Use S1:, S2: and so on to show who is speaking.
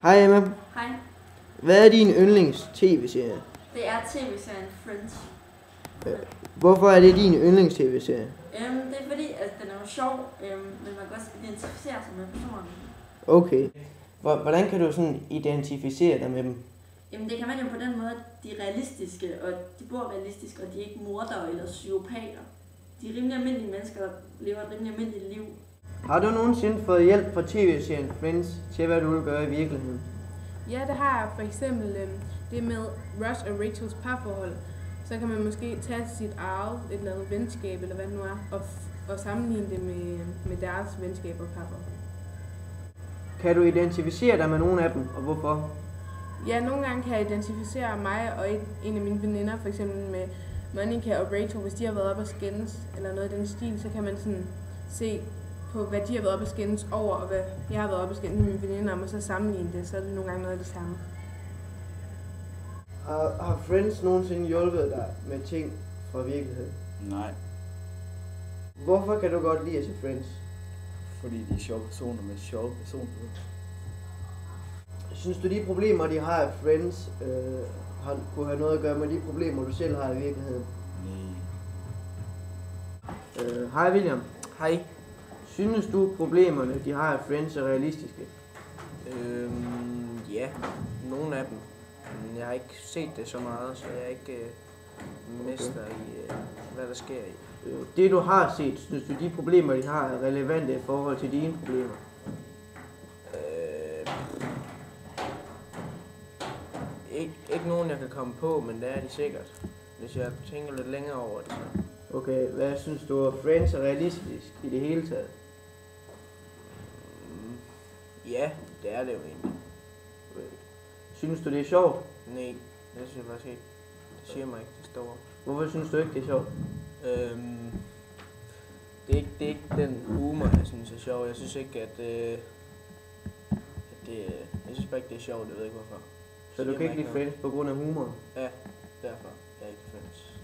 S1: Hej Emma,
S2: Hej,
S1: hvad er din yndlings-tv-serie?
S2: det er tv-serien Friends.
S1: Hvorfor er det din yndlings-tv-serie?
S2: Det er fordi, at den er jo sjov, men man kan også identificere sig med personerne.
S1: Okay. Hvordan kan du sådan identificere dig med dem?
S2: Jamen det kan man jo på den måde, at de er realistiske, og de bor realistisk, og de er ikke mordere eller psykopater. De er rimelig almindelige mennesker, der lever et rimelig almindeligt liv.
S1: Har du nogensinde fået hjælp fra tv-serien Friends til, hvad du vil gøre i virkeligheden?
S3: Ja, det har jeg. For eksempel det med Ross og Rachels parforhold. Så kan man måske tage sit eget, et eller andet venskab, eller hvad det nu er, og sammenligne det med deres venskab og parforhold.
S1: Kan du identificere dig med nogen af dem, og hvorfor?
S3: Ja, nogle gange kan jeg identificere mig og en af mine veninder, for eksempel med Monica og Rachel, hvis de har været op og skændes, eller noget i den stil, så kan man sådan se på, hvad de har været op og skændes over, og hvad jeg har været op og skændes med mine veninder om, og så sammenligne det, så er det nogle gange noget af det samme.
S1: Har Friends nogensinde hjulpet dig med ting fra virkeligheden?
S4: Nej,
S1: Hvorfor kan du godt lide at se Friends?
S4: fordi de er sjove personer med sjove personligheder.
S1: Synes du, de problemer, de har i Friends, kunne have noget at gøre med de problemer, du selv har i virkeligheden?
S4: Nej.
S1: Hej William.
S5: Hej.
S1: Synes du, problemerne, de har i Friends, er realistiske?
S5: Ja, nogle af dem. Men jeg har ikke set det så meget, så jeg er ikke mester i, hvad der sker i.
S1: Det du har set, synes du, de problemer, de har, er relevante i forhold til dine problemer?
S5: Ikke nogen, jeg kan komme på, men det er de sikkert. Hvis jeg tænker lidt længere over det, så.
S1: Okay, hvad synes du, at Friends er realistisk i det hele taget?
S5: Ja, det er det jo egentlig.
S1: Synes du, det er sjovt?
S5: Nej, det synes jeg faktisk ikke. Det siger mig ikke det store.
S1: Hvorfor synes du ikke, det er sjovt?
S5: Det er ikke den humor, jeg synes er sjov. Jeg synes ikke, at jeg synes bare ikke, det er sjovt. Jeg ved ikke hvorfor.
S1: Så du kan ikke lide Friends på grund af humoren?
S5: Ja, derfor. Jeg er ikke Friends.